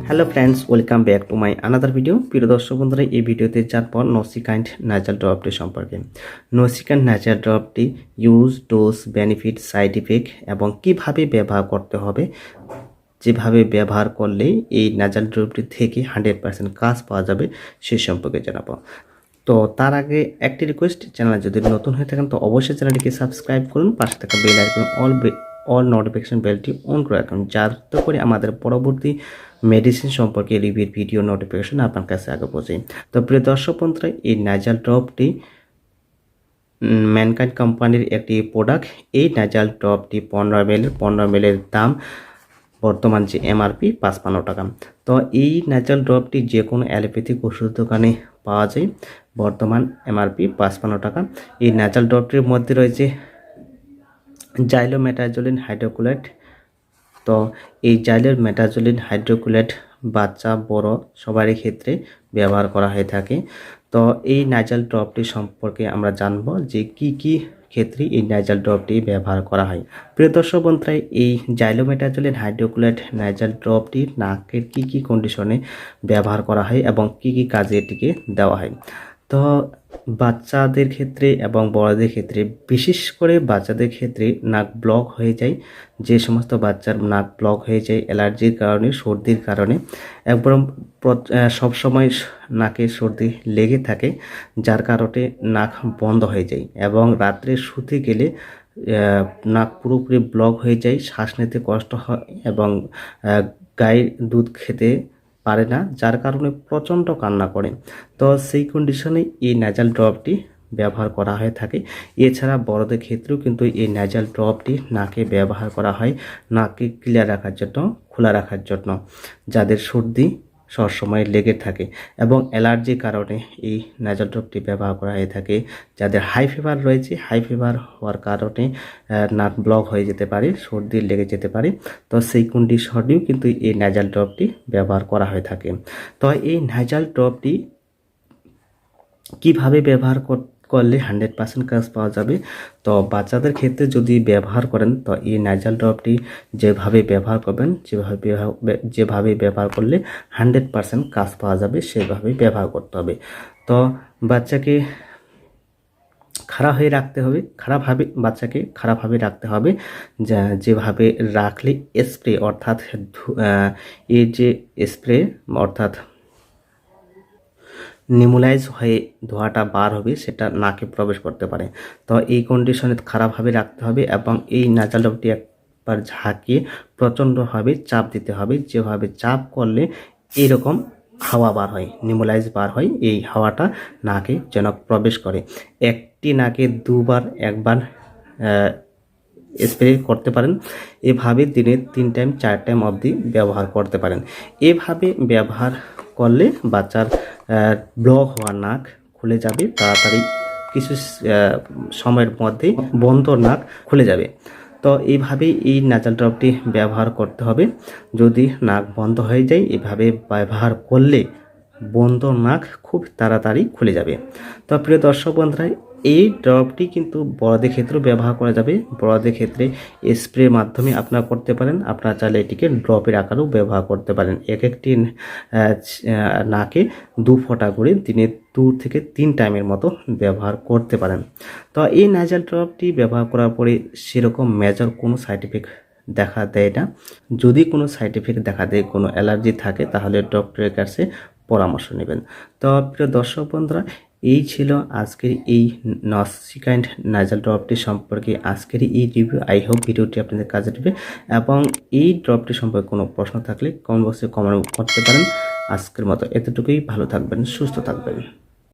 Hello friends, welcome back to my another video. প্রিয় দর্শক বন্ধুরা, এই ভিডিওতে জানব নসিকাইন্ড নাসাল ড্রপটি সম্পর্কে। নসিকাইন্ড নাসাল ড্রপটি use, dose, benefit, side effect এবং কিভাবে ব্যবহার করতে হবে, যেভাবে ব্যবহার করলে এই নাসাল ড্রপটি থেকে 100% কাজ পাওয়া যাবে সে সম্পর্কে জানাবো। তো তার আগে একটি রিকোয়েস্ট, চ্যানেল যদি নতুন হয়ে থাকেন তো অবশ্যই চ্যানেলটিকে সাবস্ক্রাইব করুন, পাশে থাকা বেল আইকন অল নোটিফিকেশন বেলটি অন করে রাখুন, যাতে করে আমাদের পরবর্তী মেডিসিন সম্পর্কে রিভিউ ভিডিও নোটিফিকেশন আপনার কাছে আগে পৌঁছে। তো প্রিয় দর্শক বন্ধুরা, এই নাসাল ড্রপটি ম্যানকাইন্ড কোম্পানির একটি প্রোডাক্ট। এই নাসাল ড্রপটি 15 ml দাম বর্তমান যে এমআরপি 55 টাকা। তো এই নাসাল ড্রপটি যে কোনো অ্যালোপ্যাথিক ওষুধ দোকানে পাওয়া যায়, বর্তমান এমআরপি 55 টাকা। এই নাসাল ড্রপটির মধ্যে রয়েছে Xylometazoline Hydrochloride। তো এই Xylometazoline Hydrochloride বাচ্চা বড় সবারই ক্ষেত্রে ব্যবহার করা হয়ে থাকে। তো এই নাসাল ড্রপটি সম্পর্কে আমরা জানব যে কি কি ক্ষেত্রে এই নাসাল ড্রপটি ব্যবহার করা হয়। প্রিয় দর্শক বন্ধুরা, এই Xylometazoline Hydrochloride নাসাল ড্রপটি নাকের কি কি কন্ডিশনে ব্যবহার করা হয় এবং কি কি কাজে এটিকে দেওয়া হয়। তো বাচ্চাদের ক্ষেত্রে এবং বড়দের ক্ষেত্রে, বিশেষ করে বাচ্চাদের ক্ষেত্রে নাক ব্লক হয়ে যায়। যে সমস্ত বাচ্চার নাক ব্লক হয়ে যায় অ্যালার্জির কারণে, সর্দির কারণে, একদম সবসময় নাকে সর্দি লেগে থাকে, যার কারণে নাক বন্ধ হয়ে যায় এবং রাত্রে শুতে গেলে নাক পুরোপুরি ব্লক হয়ে যায়, শ্বাস নিতে কষ্ট হয় এবং গায়ের দুধ খেতে পারে না, যার কারণে প্রচণ্ড কান্না করে। তো সেই কন্ডিশনে এই নাসাল ড্রপটি ব্যবহার করা হয়ে থাকে। এছাড়া বড়দের ক্ষেত্রেও কিন্তু এই নাসাল ড্রপটি নাকে ব্যবহার করা হয়, নাকে ক্লিয়ার রাখার জন্য, খোলা রাখার জন্য, যাদের সর্দি সবসময় লেগে থাকে এবং অ্যালার্জির কারণে এই নাসাল ড্রপটি ব্যবহার করা হয়ে থাকে। যাদের হাই ফিভার রয়েছে, হাই ফিভার হওয়ার কারণে নাক ব্লক হয়ে যেতে পারে, সর্দি লেগে যেতে পারে, তো সেই কন্ডিশনেও কিন্তু এই নাসাল ড্রপটি ব্যবহার করা হয়ে থাকে। তো এই নাসাল ড্রপটি কিভাবে ব্যবহার করলে 100% কাজ পাওয়া যাবে। তো বাচ্চাদের ক্ষেত্রে যদি ব্যবহার করেন তো এই নাসাল ড্রপটি যেভাবে ব্যবহার করবেন, যেভাবে ব্যবহার করলে 100% কাজ পাওয়া যাবে সেভাবে ব্যবহার করতে হবে। তো বাচ্চাকে বাচ্চাকে খারাপভাবে রাখতে হবে, যেভাবে রাখলে স্প্রে অর্থাৎ এই যে স্প্রে অর্থাৎ নিমুলাইজ হয়ে ধোঁয়াটা বার হবে, সেটা নাকে প্রবেশ করতে পারে। তো এই কন্ডিশনে খারাপভাবে রাখতে হবে এবং এই নাসাল ড্রপটি একবার ঝাঁকিয়ে প্রচণ্ডভাবে চাপ দিতে হবে, যেভাবে চাপ করলে এইরকম হাওয়া বার হয়, নিমুলাইজ বার হয়, এই হাওয়াটা নাকে যেন প্রবেশ করে। একটি নাকে একবার স্প্রে করতে পারেন। এভাবে দিনে 3 টাইম 4 টাইম অবধি ব্যবহার করতে পারেন। এভাবে ব্যবহার করলে বাচ্চার ব্লক হওয়া নাক খুলে যাবে তাড়াতাড়ি, কিছু সময়ের মধ্যে বন্ধ নাক খুলে যাবে। তো এইভাবেই এই নাসাল ড্রপটি ব্যবহার করতে হবে। যদি নাক বন্ধ হয়ে যায়, এভাবে ব্যবহার করলে বন্ধ নাক খুব তাড়াতাড়ি খুলে যাবে। তো প্রিয় দর্শক বন্ধুরা, এই ড্রপটি কিন্তু বড়দের ক্ষেত্রেও ব্যবহার করা যাবে। বড়দের ক্ষেত্রে স্প্রে মাধ্যমে আপনারা করতে পারেন, আপনারা চাইলে এটিকে ড্রপের আকারেও ব্যবহার করতে পারেন। একটি নাকে 2 ফোঁটা করে দিনে 2 থেকে 3 টাইমের মতো ব্যবহার করতে পারেন। তো এই নাসাল ড্রপটি ব্যবহার করার পরে সেরকম মেজর কোনো সাইড ইফেক্ট দেখা দেয় না। যদি কোনো সাইড ইফেক্ট দেখা দেয়, কোনো অ্যালার্জি থাকে, তাহলে ডক্টরের কাছে পরামর্শ নেবেন। তো প্রিয় দর্শক বন্ধুরা, এই ছিল আজকের এই নসিকাইন্ড নাসাল ড্রপটি সম্পর্কে আজকের এই রিভিউ। আই হোপ ভিডিওটি আপনাদের কাজে দেবে এবং এই ড্রপটি সম্পর্কে কোনো প্রশ্ন থাকলে কমেন্ট বক্সে কমেন্ট করতে পারেন। আজকের মতো এতটুকুই, ভালো থাকবেন, সুস্থ থাকবেন।